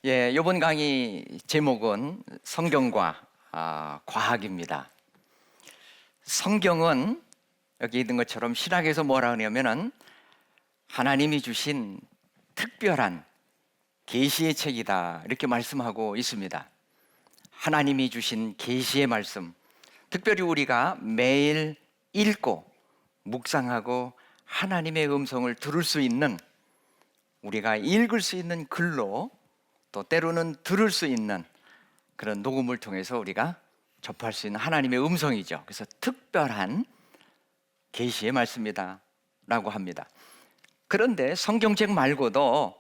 이번 강의 제목은 성경과 과학입니다. 성경은 여기 있는 것처럼 신학에서 뭐라 하냐면은 하나님이 주신 특별한 계시의 책이다 이렇게 말씀하고 있습니다. 하나님이 주신 계시의 말씀, 특별히 우리가 매일 읽고 묵상하고 하나님의 음성을 들을 수 있는, 우리가 읽을 수 있는 글로 또 때로는 들을 수 있는 그런 녹음을 통해서 우리가 접할 수 있는 하나님의 음성이죠. 그래서 특별한 계시의 말씀이다 라고 합니다. 그런데 성경책 말고도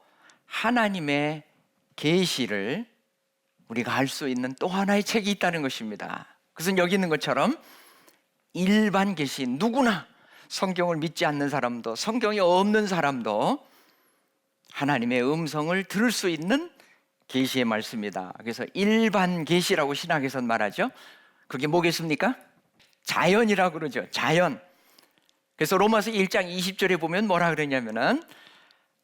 하나님의 계시를 우리가 알 수 있는 또 하나의 책이 있다는 것입니다. 그래서 여기 있는 것처럼 일반 계시, 누구나 성경을 믿지 않는 사람도 성경이 없는 사람도 하나님의 음성을 들을 수 있는 계시의 말씀이다. 그래서 일반 계시라고 신학에서는 말하죠. 그게 뭐겠습니까? 자연이라고 그러죠. 자연. 그래서 로마서 1장 20절에 보면 뭐라 그러냐면은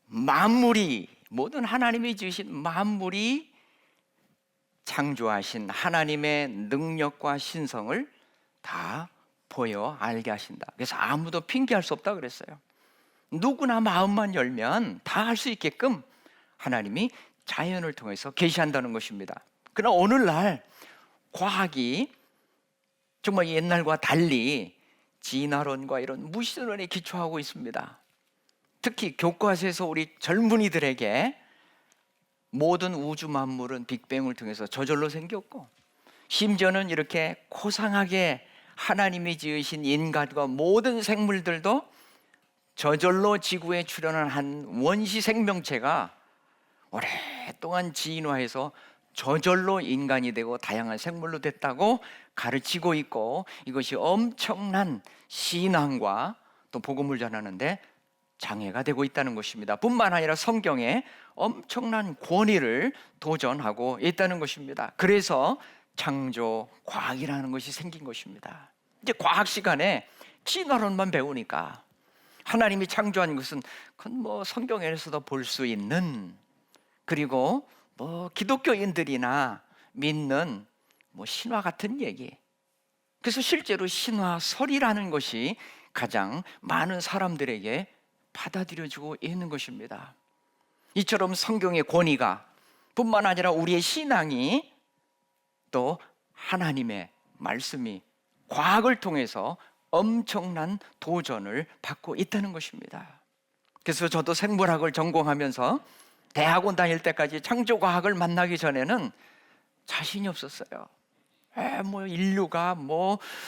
만물이, 모든 하나님이 지으신 만물이 창조하신 하나님의 능력과 신성을 다 보여 알게 하신다. 그래서 아무도 핑계할 수 없다 그랬어요. 누구나 마음만 열면 다 할 수 있게끔 하나님이 자연을 통해서 계시한다는 것입니다. 그러나 오늘날 과학이 정말 옛날과 달리 진화론과 이런 무신론에 기초하고 있습니다. 특히 교과서에서 우리 젊은이들에게 모든 우주 만물은 빅뱅을 통해서 저절로 생겼고, 심지어는 이렇게 고상하게 하나님이 지으신 인간과 모든 생물들도 저절로 지구에 출현한 한 원시 생명체가 오랫동안 진화해서 저절로 인간이 되고 다양한 생물로 됐다고 가르치고 있고, 이것이 엄청난 신앙과 또 복음을 전하는데 장애가 되고 있다는 것입니다. 뿐만 아니라 성경에 엄청난 권위를 도전하고 있다는 것입니다. 그래서 창조 과학이라는 것이 생긴 것입니다. 이제 과학 시간에 진화론만 배우니까 하나님이 창조한 것은 그건 뭐 성경에서도 볼 수 있는, 그리고 뭐 기독교인들이나 믿는 뭐 신화 같은 얘기. 그래서 실제로 신화설이라는 것이 가장 많은 사람들에게 받아들여지고 있는 것입니다. 이처럼 성경의 권위가 뿐만 아니라 우리의 신앙이 또 하나님의 말씀이 과학을 통해서 엄청난 도전을 받고 있다는 것입니다. 그래서 저도 생물학을 전공하면서 대학원 다닐 때까지 창조과학을 만나기 전에는 자신이 없었어요. 인류가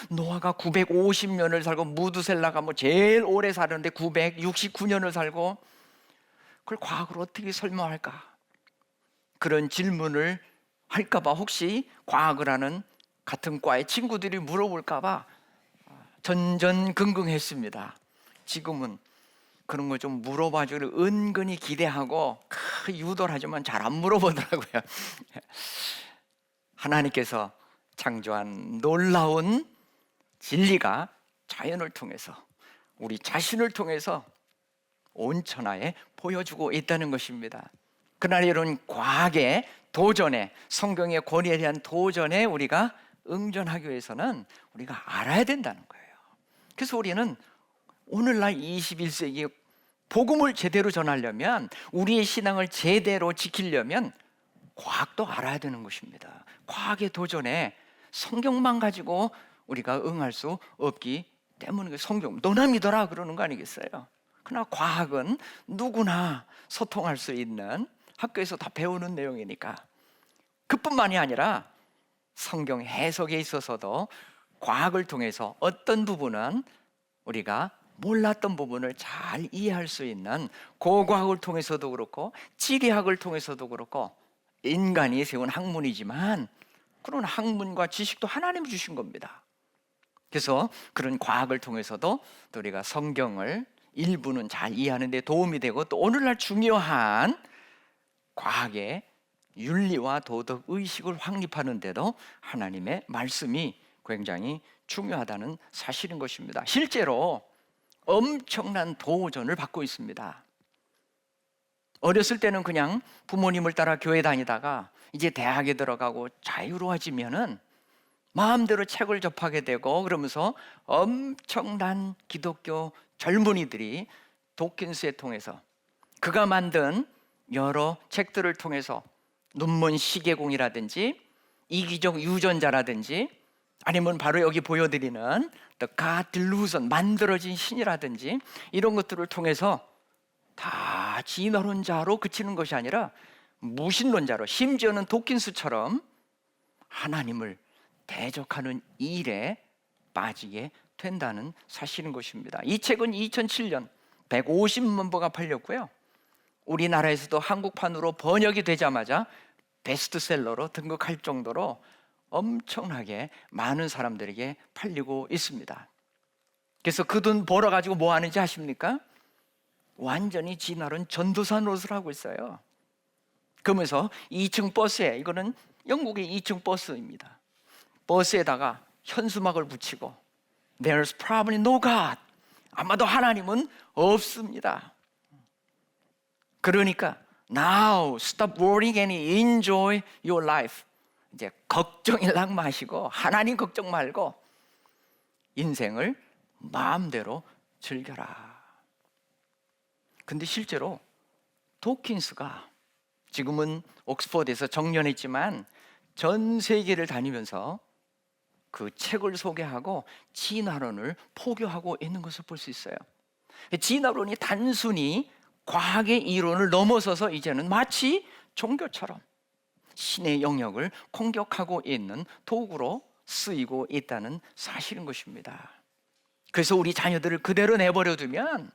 노아가 950년을 살고 무드셀라가 제일 오래 사는데 969년을 살고, 그걸 과학으로 어떻게 설명할까? 그런 질문을 할까봐, 혹시 과학을 하는 같은 과의 친구들이 물어볼까봐 전전긍긍했습니다. 지금은 그런 거 좀 물어봐주기를 은근히 기대하고 유도를 하지만 잘 안 물어보더라고요. 하나님께서 창조한 놀라운 진리가 자연을 통해서, 우리 자신을 통해서 온천하에 보여주고 있다는 것입니다. 그러나 이런 과학의 도전에, 성경의 권위에 대한 도전에 우리가 응전하기 위해서는 우리가 알아야 된다는 거예요. 그래서 우리는 오늘날 21세기 복음을 제대로 전하려면, 우리의 신앙을 제대로 지키려면 과학도 알아야 되는 것입니다. 과학의 도전에 성경만 가지고 우리가 응할 수 없기 때문에, 성경 너나 믿어라 그러는 거 아니겠어요? 그러나 과학은 누구나 소통할 수 있는, 학교에서 다 배우는 내용이니까. 그뿐만이 아니라 성경 해석에 있어서도 과학을 통해서 어떤 부분은 우리가 몰랐던 부분을 잘 이해할 수 있는, 고고학을 통해서도 그렇고 지리학을 통해서도 그렇고, 인간이 세운 학문이지만 그런 학문과 지식도 하나님이 주신 겁니다. 그래서 그런 과학을 통해서도 또 우리가 성경을 일부는 잘 이해하는 데 도움이 되고, 또 오늘날 중요한 과학의 윤리와 도덕 의식을 확립하는 데도 하나님의 말씀이 굉장히 중요하다는 사실인 것입니다. 실제로 엄청난 도전을 받고 있습니다. 어렸을 때는 그냥 부모님을 따라 교회 다니다가 이제 대학에 들어가고 자유로워지면은 마음대로 책을 접하게 되고, 그러면서 엄청난 기독교 젊은이들이 도킨스에 통해서, 그가 만든 여러 책들을 통해서 눈먼 시계공이라든지 이기적 유전자라든지, 아니면 바로 여기 보여드리는 The God Delusion, 만들어진 신이라든지, 이런 것들을 통해서 다 진화론자로 그치는 것이 아니라 무신론자로, 심지어는 도킨스처럼 하나님을 대적하는 일에 빠지게 된다는 사실인 것입니다. 이 책은 2007년 150만 부가 팔렸고요, 우리나라에서도 한국판으로 번역이 되자마자 베스트셀러로 등극할 정도로 엄청나게 많은 사람들에게 팔리고 있습니다. 그래서 그 돈 벌어가지고 뭐 하는지 아십니까? 완전히 진화론 전도사 노릇을 하고 있어요. 그러면서 2층 버스에, 이거는 영국의 2층 버스입니다, 버스에다가 현수막을 붙이고 There's probably no God, 아마도 하나님은 없습니다. 그러니까 Now stop worrying and enjoy your life. 이제 걱정일랑 마시고 하나님 걱정 말고 인생을 마음대로 즐겨라. 근데 실제로 도킨스가 지금은 옥스퍼드에서 정년했지만 전 세계를 다니면서 그 책을 소개하고 진화론을 포교하고 있는 것을 볼 수 있어요. 진화론이 단순히 과학의 이론을 넘어서서 이제는 마치 종교처럼 신의 영역을 공격하고 있는 도구로 쓰이고 있다는 사실인 것입니다. 그래서 우리 자녀들을 그대로 내버려 두면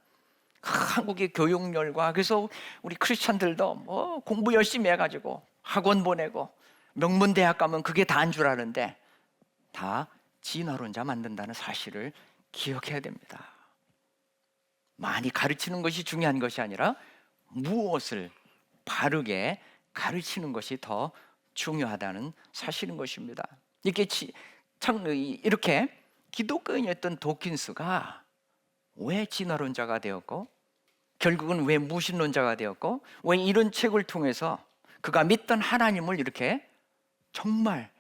한국의 교육열과, 그래서 우리 크리스찬들도 뭐 공부 열심히 해가지고 학원 보내고 명문대학 가면 그게 다인 줄 아는데 다 진화론자 만든다는 사실을 기억해야 됩니다. 많이 가르치는 것이 중요한 것이 아니라 무엇을 바르게 가르치는 것이 더 중요하다는 사실인 것입니다. 이렇게 기독교인이었던 도킨스가 왜 진화론자가 되었고, 결국은 왜 무신론자가 되었고, 왜 이런 책을 통해서 그가 믿던 하나님을 이렇게 정말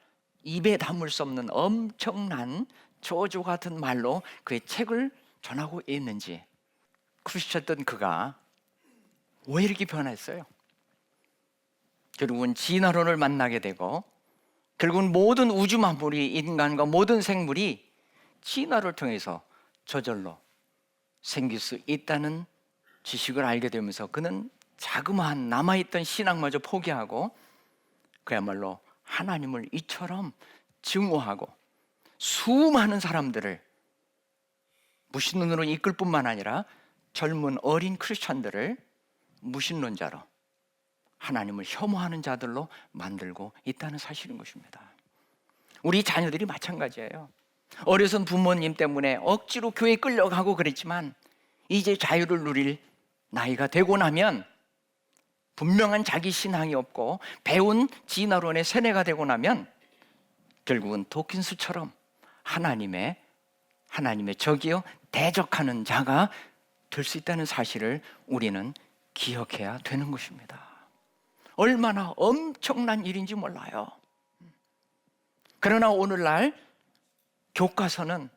입에 담을 수 없는 엄청난 저주 같은 말로 그의 책을 전하고 있는지, 크리스천던 그가 왜 이렇게 변했어요? 결국은 진화론을 만나게 되고, 결국은 모든 우주 만물이, 인간과 모든 생물이 진화를 통해서 저절로 생길 수 있다는 지식을 알게 되면서 그는 자그마한 남아있던 신앙마저 포기하고 그야말로 하나님을 이처럼 증오하고 수많은 사람들을 무신론으로 이끌 뿐만 아니라 젊은 어린 크리스천들을 무신론자로, 하나님을 혐오하는 자들로 만들고 있다는 사실인 것입니다. 우리 자녀들이 마찬가지예요. 어려선 부모님 때문에 억지로 교회에 끌려가고 그랬지만 이제 자유를 누릴 나이가 되고 나면, 분명한 자기 신앙이 없고 배운 진화론의 세뇌가 되고 나면 결국은 도킨스처럼 하나님의 적이요 대적하는 자가 될 수 있다는 사실을 우리는 기억해야 되는 것입니다. 얼마나 엄청난 일인지 몰라요. 그러나 오늘날 교과서는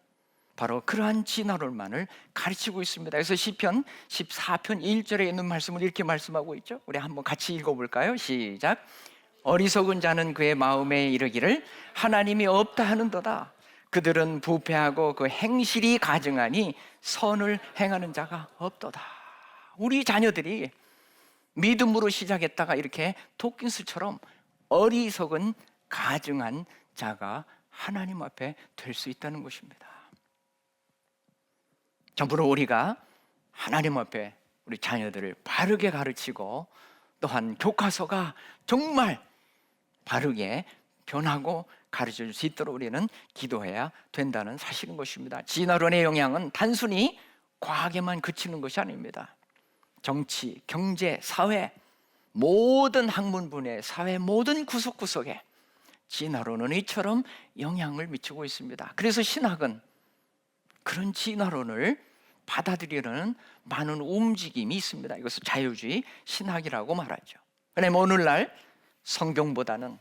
바로 그러한 진화론만을 가르치고 있습니다. 그래서 시편 14편 1절에 있는 말씀을 이렇게 말씀하고 있죠. 우리 한번 같이 읽어볼까요? 시작. 어리석은 자는 그의 마음에 이르기를 하나님이 없다 하는도다. 그들은 부패하고 그 행실이 가증하니 선을 행하는 자가 없도다. 우리 자녀들이 믿음으로 시작했다가 이렇게 도킨스처럼 어리석은 가증한 자가 하나님 앞에 될 수 있다는 것입니다. 전부로 우리가 하나님 앞에 우리 자녀들을 바르게 가르치고, 또한 교과서가 정말 바르게 변하고 가르쳐줄 수 있도록 우리는 기도해야 된다는 사실인 것입니다. 진화론의 영향은 단순히 과학에만 그치는 것이 아닙니다. 정치, 경제, 사회, 모든 학문 분야의 사회 모든 구석구석에 진화론은 이처럼 영향을 미치고 있습니다. 그래서 신학은 그런 진화론을 받아들이려는 많은 움직임이 있습니다. 이것을 자유주의 신학이라고 말하죠. 그런데 오늘날 성경보다는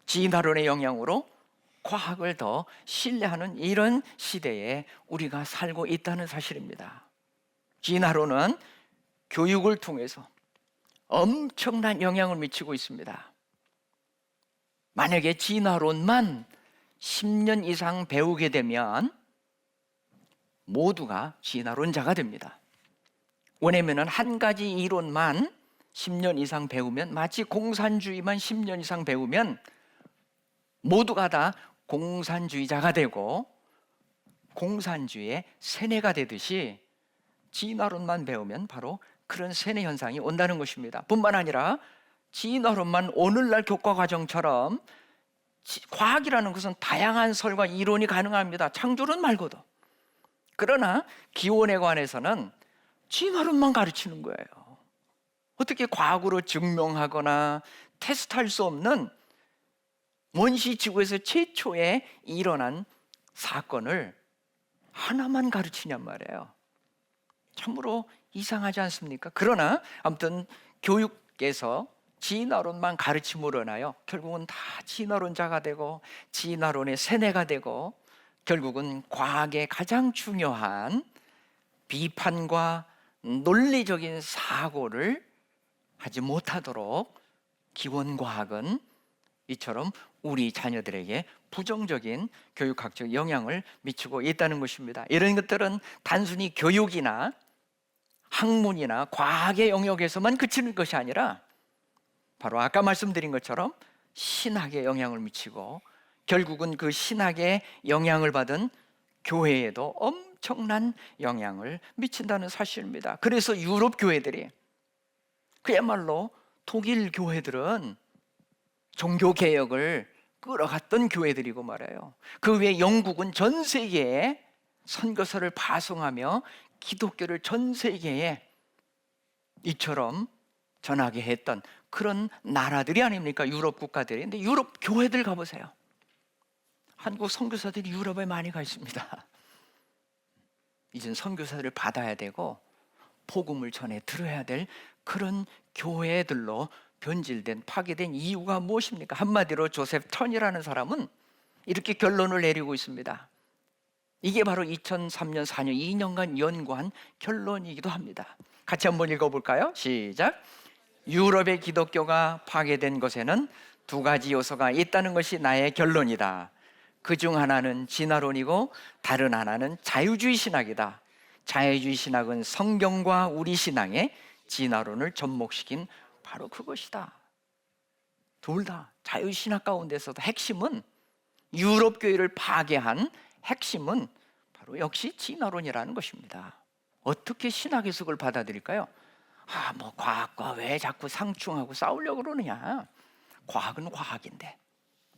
진화론의 영향으로 과학을 더 신뢰하는 이런 시대에 우리가 살고 있다는 사실입니다. 진화론은 교육을 통해서 엄청난 영향을 미치고 있습니다. 만약에 진화론만 10년 이상 배우게 되면 모두가 진화론자가 됩니다. 왜냐하면 한 가지 이론만 10년 이상 배우면, 마치 공산주의만 10년 이상 배우면 모두가 다 공산주의자가 되고 공산주의의 세뇌가 되듯이 진화론만 배우면 바로 그런 세뇌 현상이 온다는 것입니다. 뿐만 아니라 진화론만 오늘날 교과 과정처럼, 과학이라는 것은 다양한 설과 이론이 가능합니다. 창조론 말고도. 그러나 기원에 관해서는 진화론만 가르치는 거예요. 어떻게 과학으로 증명하거나 테스트할 수 없는 원시 지구에서 최초에 일어난 사건을 하나만 가르치냔 말이에요. 참으로 이상하지 않습니까? 그러나 아무튼 교육에서 진화론만 가르침으로 인하여 결국은 다 진화론자가 되고 진화론의 세뇌가 되고 결국은 과학의 가장 중요한 비판과 논리적인 사고를 하지 못하도록 기원과학은 이처럼 우리 자녀들에게 부정적인 교육학적 영향을 미치고 있다는 것입니다. 이런 것들은 단순히 교육이나 학문이나 과학의 영역에서만 그치는 것이 아니라 바로 아까 말씀드린 것처럼 신학에 영향을 미치고 결국은 그 신학에 영향을 받은 교회에도 엄청난 영향을 미친다는 사실입니다. 그래서 유럽 교회들이, 그야말로 독일 교회들은 종교개혁을 끌어갔던 교회들이고 말해요. 그 외에 영국은 전 세계에 선교사를 파송하며 기독교를 전 세계에 이처럼 전하게 했던 그런 나라들이 아닙니까? 유럽 국가들이. 근데 유럽 교회들 가보세요. 한국 선교사들이 유럽에 많이 가 있습니다. 이젠 선교사들을 받아야 되고 복음을 전해 들어야 될 그런 교회들로 변질된, 파괴된 이유가 무엇입니까? 한마디로 조셉 턴이라는 사람은 이렇게 결론을 내리고 있습니다. 이게 바로 2003년, 4년, 2년간 연구한 결론이기도 합니다. 같이 한번 읽어볼까요? 시작. 유럽의 기독교가 파괴된 것에는 두 가지 요소가 있다는 것이 나의 결론이다. 그중 하나는 진화론이고 다른 하나는 자유주의 신학이다. 자유주의 신학은 성경과 우리 신앙에 진화론을 접목시킨 바로 그것이다. 둘 다 자유주의 신학 가운데서도 핵심은, 유럽 교회를 파괴한 핵심은 바로 역시 진화론이라는 것입니다. 어떻게 신학에서 그걸 받아들일까요? 뭐 과학과 왜 자꾸 상충하고 싸우려고 그러느냐. 과학은 과학인데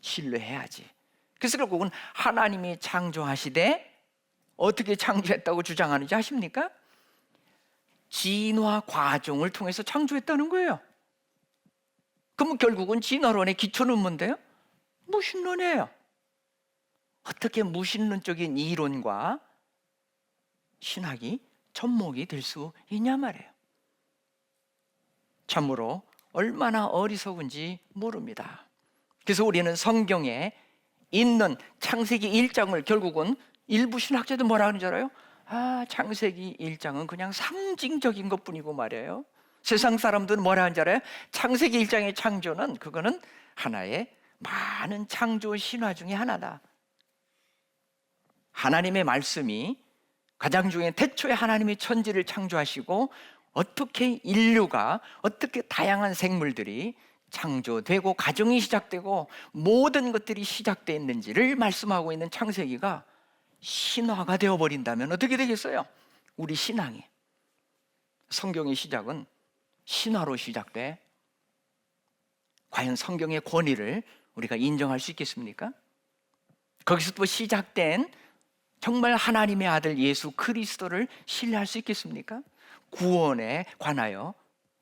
신뢰해야지. 그래서 결국은 하나님이 창조하시되 어떻게 창조했다고 주장하는지 아십니까? 진화 과정을 통해서 창조했다는 거예요. 그러면 결국은 진화론의 기초는 뭔데요? 무신론이에요. 어떻게 무신론적인 이론과 신학이 접목이 될 수 있냐 말이에요. 참으로 얼마나 어리석은지 모릅니다. 그래서 우리는 성경에 있는 창세기 1장을 결국은 일부 신학자들 뭐라 하는 줄 알아요? 창세기 1장은 그냥 상징적인 것뿐이고 말이에요. 세상 사람들은 뭐라 하는 줄 알아요? 창세기 1장의 창조는 그거는 하나의 많은 창조 신화 중에 하나다. 하나님의 말씀이 가장 중요한, 태초에 하나님이 천지를 창조하시고 어떻게 인류가, 어떻게 다양한 생물들이 창조되고 가정이 시작되고 모든 것들이 시작됐는지를 말씀하고 있는 창세기가 신화가 되어버린다면 어떻게 되겠어요? 우리 신앙이, 성경의 시작은 신화로 시작돼. 과연 성경의 권위를 우리가 인정할 수 있겠습니까? 거기서 또 시작된 정말 하나님의 아들 예수 그리스도를 신뢰할 수 있겠습니까? 구원에 관하여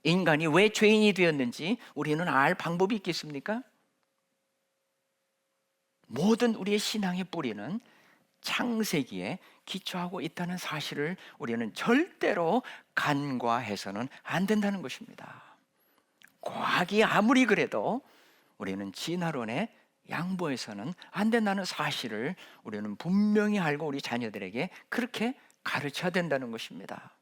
인간이 왜 죄인이 되었는지 우리는 알 방법이 있겠습니까? 모든 우리의 신앙의 뿌리는 창세기에 기초하고 있다는 사실을 우리는 절대로 간과해서는 안 된다는 것입니다. 과학이 아무리 그래도 우리는 진화론에 양보해서는 안 된다는 사실을 우리는 분명히 알고 우리 자녀들에게 그렇게 가르쳐야 된다는 것입니다.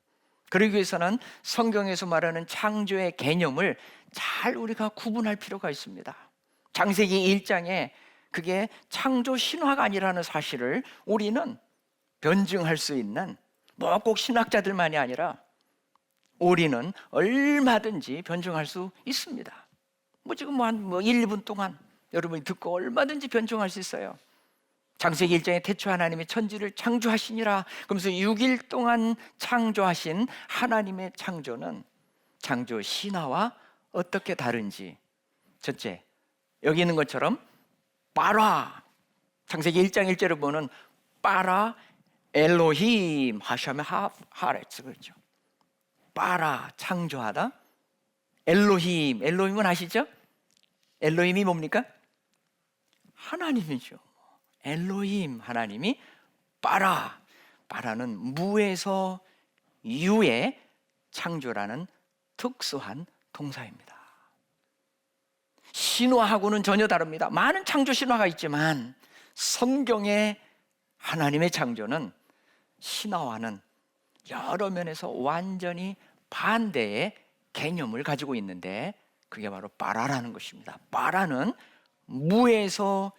그러기 위해서는 성경에서 말하는 창조의 개념을 잘 우리가 구분할 필요가 있습니다. 창세기 1장에 그게 창조 신화가 아니라는 사실을 우리는 변증할 수 있는 뭐 꼭 신학자들만이 아니라 우리는 얼마든지 변증할 수 있습니다. 지금 한 1, 2분 동안 여러분이 듣고 얼마든지 변증할 수 있어요. 창세기 1장에 태초 하나님이 천지를 창조하시니라 그러면서 6일 동안 창조하신 하나님의 창조는 창조 신화와 어떻게 다른지, 첫째, 여기 있는 것처럼 빠라, 창세기 1장 1절을 보면 빠라 엘로힘 하샤메 하레츠, 그렇죠. 빠라, 창조하다. 엘로힘은 아시죠? 엘로힘이 뭡니까? 하나님이죠. 엘로힘, 하나님이 빠라는 무에서 유의 창조라는 특수한 동사입니다. 신화하고는 전혀 다릅니다. 많은 창조 신화가 있지만 성경의 하나님의 창조는 신화와는 여러 면에서 완전히 반대의 개념을 가지고 있는데 그게 바로 빠라라는 것입니다. 빠라는 무에서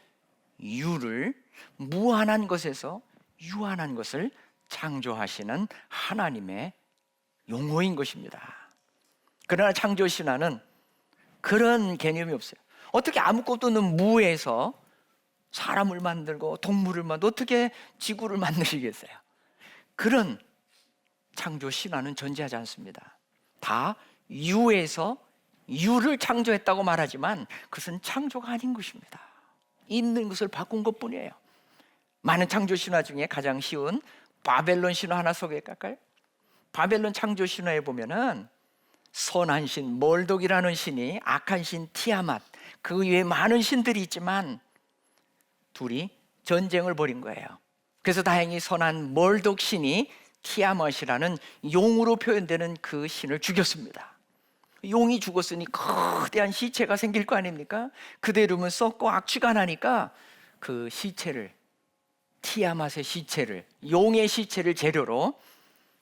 유를, 무한한 것에서 유한한 것을 창조하시는 하나님의 용어인 것입니다. 그러나 창조 신화는 그런 개념이 없어요. 어떻게 아무것도 없는 무에서 사람을 만들고 동물을 만들고 어떻게 지구를 만드시겠어요? 그런 창조 신화는 존재하지 않습니다. 다 유에서 유를 창조했다고 말하지만 그것은 창조가 아닌 것입니다. 있는 것을 바꾼 것뿐이에요. 많은 창조 신화 중에 가장 쉬운 바벨론 신화 하나 소개할까요? 바벨론 창조 신화에 보면은 선한 신 몰독이라는 신이 악한 신 티아맛, 그 외에 많은 신들이 있지만 둘이 전쟁을 벌인 거예요. 그래서 다행히 선한 몰독 신이 티아맛이라는 용으로 표현되는 그 신을 죽였습니다. 용이 죽었으니 거대한 시체가 생길 거 아닙니까? 그대로면 썩고 악취가 나니까 그 시체를, 티아맛의 시체를, 용의 시체를 재료로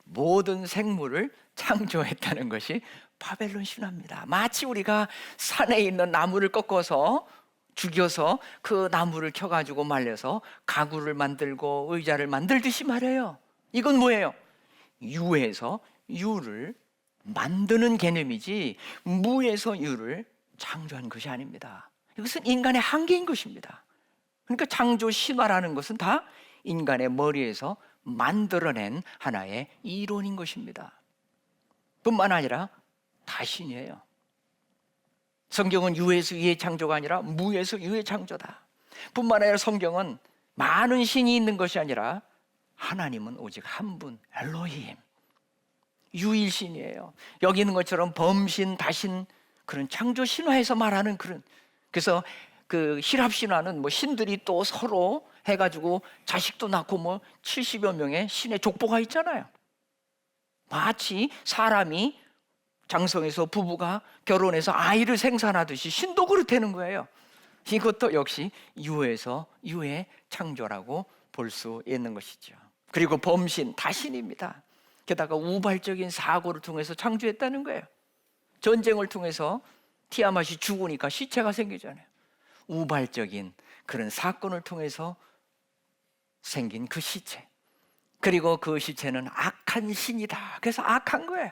모든 생물을 창조했다는 것이 바벨론 신화입니다. 마치 우리가 산에 있는 나무를 꺾어서 죽여서 그 나무를 켜가지고 말려서 가구를 만들고 의자를 만들듯이 말해요. 이건 뭐예요? 유에서 유를 만드는 개념이지 무에서 유를 창조한 것이 아닙니다. 이것은 인간의 한계인 것입니다. 그러니까 창조 신화라는 것은 다 인간의 머리에서 만들어낸 하나의 이론인 것입니다. 뿐만 아니라 다 신이에요. 성경은 유에서 유의 창조가 아니라 무에서 유의 창조다. 뿐만 아니라 성경은 많은 신이 있는 것이 아니라 하나님은 오직 한 분, 엘로힘, 유일신이에요. 여기 있는 것처럼 범신, 다신, 그런 창조 신화에서 말하는 그런, 그래서 그 히랍 신화는 뭐 신들이 또 서로 해가지고 자식도 낳고 70여 명의 신의 족보가 있잖아요. 마치 사람이 장성해서 부부가 결혼해서 아이를 생산하듯이 신도 그렇다는 거예요. 이것도 역시 유에서 유의 창조라고 볼 수 있는 것이죠. 그리고 범신, 다신입니다. 게다가 우발적인 사고를 통해서 창조했다는 거예요. 전쟁을 통해서 티아맛이 죽으니까 시체가 생기잖아요. 우발적인 그런 사건을 통해서 생긴 그 시체, 그리고 그 시체는 악한 신이다. 그래서 악한 거예요.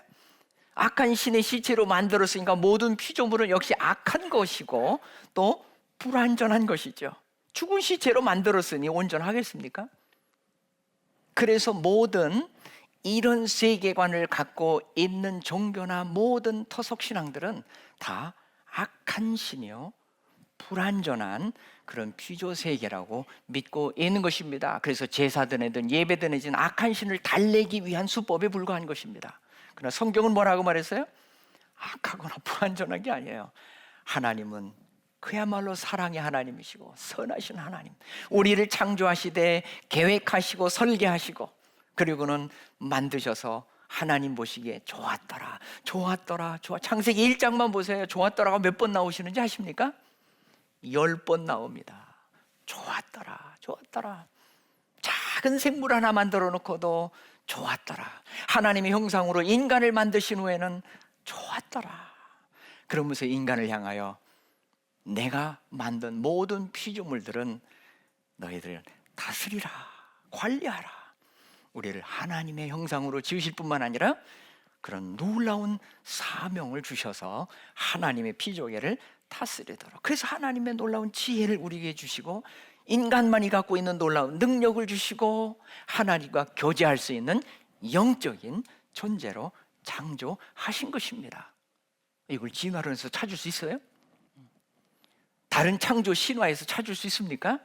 악한 신의 시체로 만들었으니까 모든 피조물은 역시 악한 것이고 또 불완전한 것이죠. 죽은 시체로 만들었으니 온전하겠습니까? 그래서 모든 이런 세계관을 갖고 있는 종교나 모든 토속 신앙들은 다 악한 신이요, 불완전한 그런 피조 세계라고 믿고 있는 것입니다. 그래서 제사 드내든 예배 드내든 악한 신을 달래기 위한 수법에 불과한 것입니다. 그러나 성경은 뭐라고 말했어요? 악하거나 불완전한 게 아니에요. 하나님은 그야말로 사랑의 하나님이시고 선하신 하나님, 우리를 창조하시되 계획하시고 설계하시고 그리고는 만드셔서 하나님 보시기에 좋았더라, 좋았더라, 좋아. 창세기 1장만 보세요. 좋았더라가 몇 번 나오시는지 아십니까? 10번 나옵니다. 좋았더라, 좋았더라. 작은 생물 하나 만들어 놓고도 좋았더라. 하나님의 형상으로 인간을 만드신 후에는 좋았더라. 그러면서 인간을 향하여 내가 만든 모든 피조물들은 너희들 다스리라, 관리하라. 우리를 하나님의 형상으로 지으실 뿐만 아니라 그런 놀라운 사명을 주셔서 하나님의 피조계를 다스리도록, 그래서 하나님의 놀라운 지혜를 우리에게 주시고 인간만이 갖고 있는 놀라운 능력을 주시고 하나님과 교제할 수 있는 영적인 존재로 창조하신 것입니다. 이걸 진화론에서 찾을 수 있어요? 다른 창조 신화에서 찾을 수 있습니까?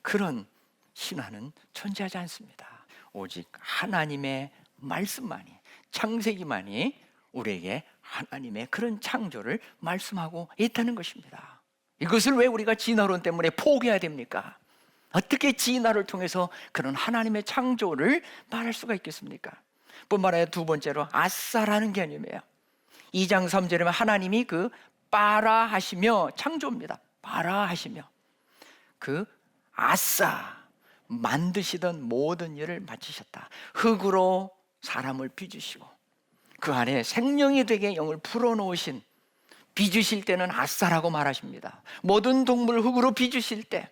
그런 신화는 존재하지 않습니다. 오직 하나님의 말씀만이, 창세기만이 우리에게 하나님의 그런 창조를 말씀하고 있다는 것입니다. 이것을 왜 우리가 진화론 때문에 포기해야 됩니까? 어떻게 진화를 통해서 그런 하나님의 창조를 말할 수가 있겠습니까? 뿐만 아니라 두 번째로 아싸라는 개념이에요. 2장 3절에 하나님이 그 빠라 하시며 창조입니다. 빠라 하시며 그 아싸 만드시던 모든 일을 마치셨다. 흙으로 사람을 빚으시고 그 안에 생명이 되게 영을 풀어놓으신, 빚으실 때는 아싸라고 말하십니다. 모든 동물 흙으로 빚으실 때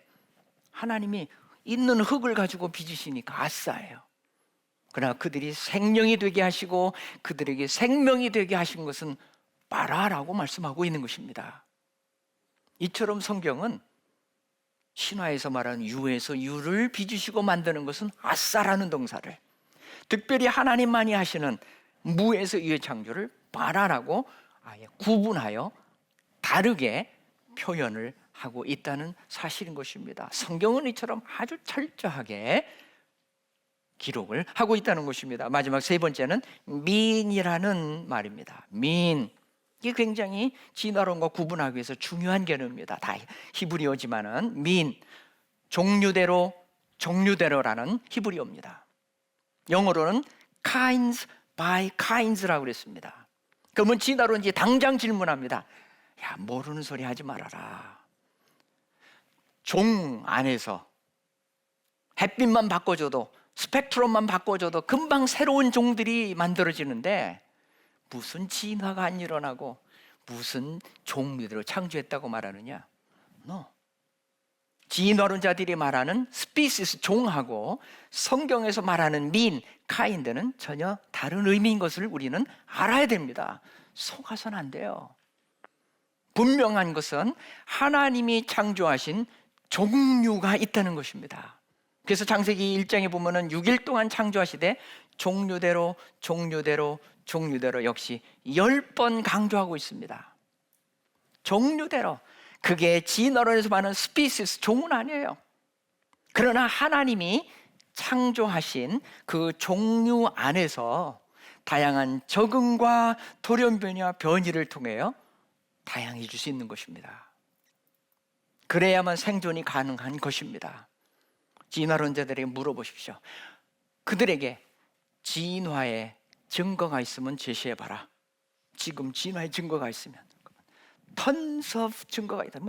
하나님이 있는 흙을 가지고 빚으시니까 아싸예요. 그러나 그들이 생명이 되게 하시고 그들에게 생명이 되게 하신 것은 빠라라고 말씀하고 있는 것입니다. 이처럼 성경은 신화에서 말하는 유에서 유를 빚으시고 만드는 것은 아싸라는 동사를, 특별히 하나님만이 하시는 무에서 유의 창조를 빠라라고 아예 구분하여 다르게 표현을 하고 있다는 사실인 것입니다. 성경은 이처럼 아주 철저하게 기록을 하고 있다는 것입니다. 마지막 세 번째는 민이라는 말입니다. 민, 이게 굉장히 진화론과 구분하기 위해서 중요한 개념입니다. 다 히브리어지만은 민, 종류대로라는 히브리어입니다. 영어로는 kinds by kinds라고 그랬습니다. 그러면 진화론 이제 당장 질문합니다. 야, 모르는 소리 하지 말아라. 종 안에서 햇빛만 바꿔줘도, 스펙트럼만 바꿔줘도 금방 새로운 종들이 만들어지는데 무슨 진화가 안 일어나고 무슨 종류대로 창조했다고 말하느냐? No. 진화론자들이 말하는 스피시스, 종하고 성경에서 말하는 민, 카인드는 전혀 다른 의미인 것을 우리는 알아야 됩니다. 속아서는 안 돼요. 분명한 것은 하나님이 창조하신 종류가 있다는 것입니다. 그래서 창세기 1장에 보면은 6일 동안 창조하시되 종류대로 역시 10번 강조하고 있습니다. 종류대로. 그게 진화론에서 말하는 스피시스, 종은 아니에요. 그러나 하나님이 창조하신 그 종류 안에서 다양한 적응과 돌연변이와 변이를 통하여 다양해질 수 있는 것입니다. 그래야만 생존이 가능한 것입니다. 진화론자들에게 물어보십시오. 그들에게 진화의 증거가 있으면 제시해봐라. 지금 진화의 증거가 있으면, tons of 증거가 있다.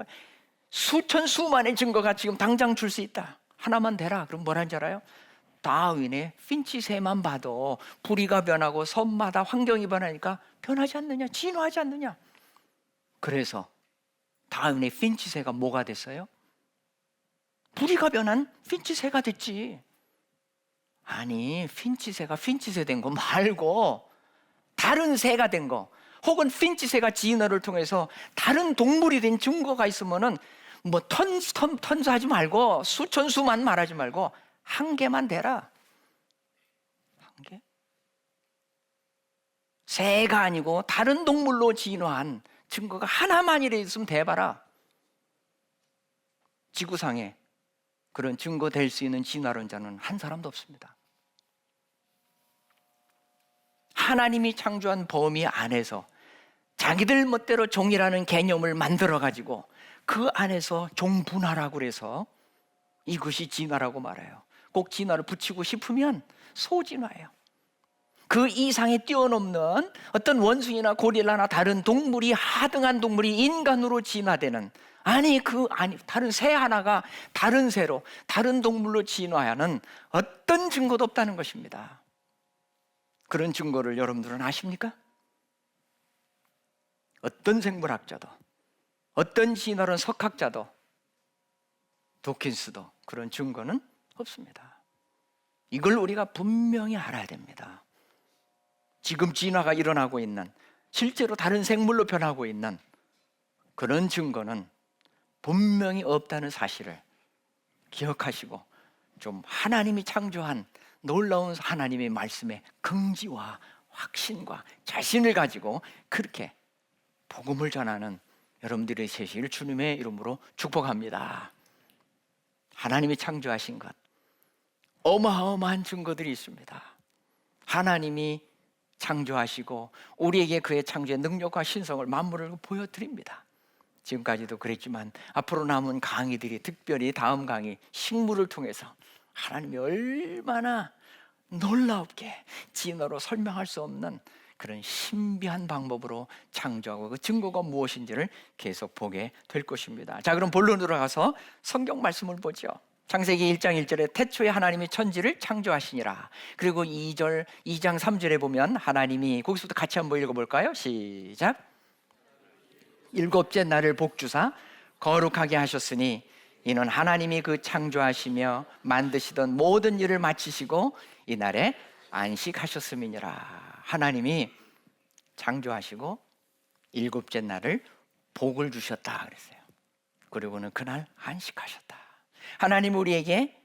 수천 수만의 증거가 지금 당장 줄 수 있다. 하나만 대라. 그럼 뭐라는지 알아요? 다윈의 핀치새만 봐도 부리가 변하고 섬마다 환경이 변하니까 변하지 않느냐, 진화하지 않느냐. 그래서 다윈의 핀치새가 뭐가 됐어요? 부리가 변한 핀치새가 됐지. 아니, 핀치새가 핀치새 된 거 말고 다른 새가 된 거, 혹은 핀치새가 진화를 통해서 다른 동물이 된 증거가 있으면은 뭐 턴스 하지 말고 수천 수만 말하지 말고 한 개만 대라. 한 개? 새가 아니고 다른 동물로 진화한 증거가 하나만이라 있으면 대봐라. 지구상에 그런 증거 될 수 있는 진화론자는 한 사람도 없습니다. 하나님이 창조한 범위 안에서 자기들 멋대로 종이라는 개념을 만들어가지고 그 안에서 종분화라고 그래서 이것이 진화라고 말해요. 꼭 진화를 붙이고 싶으면 소진화예요. 그 이상에 뛰어넘는 어떤 원숭이나 고릴라나 다른 동물이, 하등한 동물이 인간으로 진화되는, 다른 새 하나가 다른 새로, 다른 동물로 진화하는 어떤 증거도 없다는 것입니다. 그런 증거를 여러분들은 아십니까? 어떤 생물학자도, 어떤 진화론 석학자도, 도킨스도 그런 증거는 없습니다. 이걸 우리가 분명히 알아야 됩니다. 지금 진화가 일어나고 있는, 실제로 다른 생물로 변하고 있는 그런 증거는 분명히 없다는 사실을 기억하시고, 좀 하나님이 창조한 놀라운 하나님의 말씀에 긍지와 확신과 자신을 가지고 그렇게 복음을 전하는 여러분들의 되시기를 주님의 이름으로 축복합니다. 하나님이 창조하신 것, 어마어마한 증거들이 있습니다. 하나님이 창조하시고 우리에게 그의 창조의 능력과 신성을, 만물을 보여드립니다. 지금까지도 그랬지만 앞으로 남은 강의들이, 특별히 다음 강의 식물을 통해서 하나님이 얼마나 놀랍게 진어로 설명할 수 없는 그런 신비한 방법으로 창조하고 그 증거가 무엇인지를 계속 보게 될 것입니다. 자, 그럼 본론으로 가서 성경 말씀을 보죠. 창세기 1장 1절에 태초에 하나님이 천지를 창조하시니라. 그리고 2장 3절에 보면 하나님이, 거기서부터 같이 한번 읽어볼까요? 시작. 일곱째 날을 복주사 거룩하게 하셨으니 이는 하나님이 그 창조하시며 만드시던 모든 일을 마치시고 이날에 안식하셨음이니라. 하나님이 창조하시고 일곱째 날을 복을 주셨다 그랬어요. 그리고는 그날 안식하셨다. 하나님 우리에게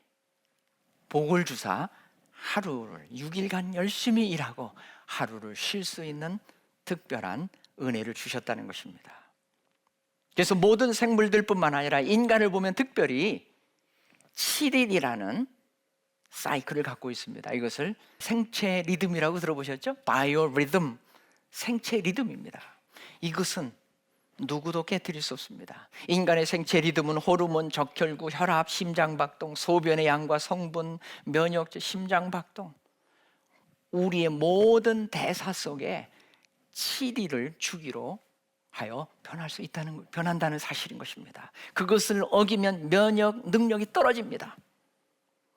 복을 주사 하루를 6일간 열심히 일하고 하루를 쉴 수 있는 특별한 은혜를 주셨다는 것입니다. 그래서 모든 생물들뿐만 아니라 인간을 보면 특별히 7일이라는 사이클을 갖고 있습니다. 이것을 생체 리듬이라고 들어보셨죠? 바이오 리듬, 생체 리듬입니다. 이것은 누구도 깨트릴 수 없습니다. 인간의 생체 리듬은 호르몬, 적혈구, 혈압, 심장박동, 소변의 양과 성분, 면역체, 심장박동, 우리의 모든 대사 속에 7일을 주기로 하여 변한다는 사실인 것입니다. 그것을 어기면 면역 능력이 떨어집니다.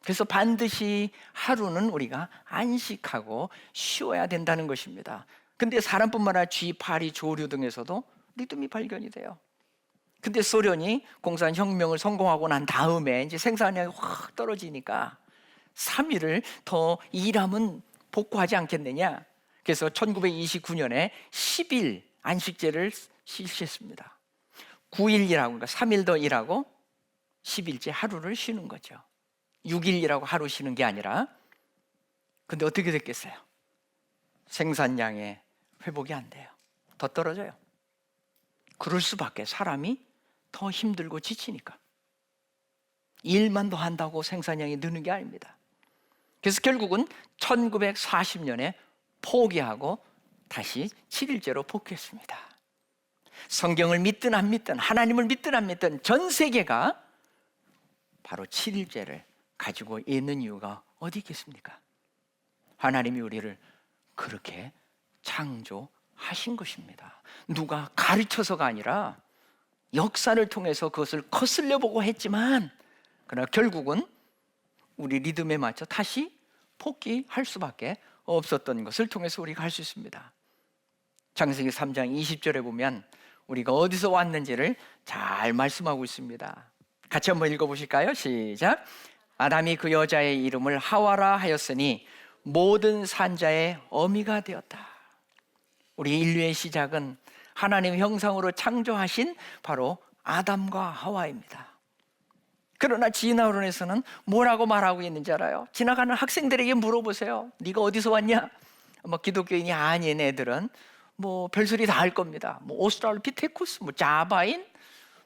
그래서 반드시 하루는 우리가 안식하고 쉬어야 된다는 것입니다. 근데 사람뿐만 아니라 쥐, 파리, 조류 등에서도 리듬이 발견이 돼요. 근데 소련이 공산혁명을 성공하고 난 다음에 이제 생산량이 확 떨어지니까 3일을 더 일하면 복구하지 않겠느냐. 그래서 1929년에 10일 안식제를 실시했습니다. 9일 일하고, 그러니까 3일 더 일하고 10일째 하루를 쉬는 거죠. 6일 일하고 하루 쉬는 게 아니라. 근데 어떻게 됐겠어요? 생산량의 회복이 안 돼요. 더 떨어져요. 그럴 수밖에. 사람이 더 힘들고 지치니까. 일만 더 한다고 생산량이 느는 게 아닙니다. 그래서 결국은 1940년에 포기하고 다시 7일제로 복귀했습니다. 성경을 믿든 안 믿든, 하나님을 믿든 안 믿든 전 세계가 바로 7일제를 가지고 있는 이유가 어디 있겠습니까? 하나님이 우리를 그렇게 창조하신 것입니다. 누가 가르쳐서가 아니라 역사를 통해서 그것을 거슬려 보고 했지만, 그러나 결국은 우리 리듬에 맞춰 다시 복귀할 수밖에 없었던 것을 통해서 우리가 할 수 있습니다. 창세기 3장 20절에 보면 우리가 어디서 왔는지를 잘 말씀하고 있습니다. 같이 한번 읽어보실까요? 시작. 아담이 그 여자의 이름을 하와라 하였으니 모든 산자의 어미가 되었다. 우리 인류의 시작은 하나님의 형상으로 창조하신 바로 아담과 하와입니다. 그러나 진화론에서는 뭐라고 말하고 있는지 알아요? 지나가는 학생들에게 물어보세요. 네가 어디서 왔냐? 기독교인이 아닌 애들은 별소리 다 할 겁니다. 오스트랄로피테쿠스, 자바인,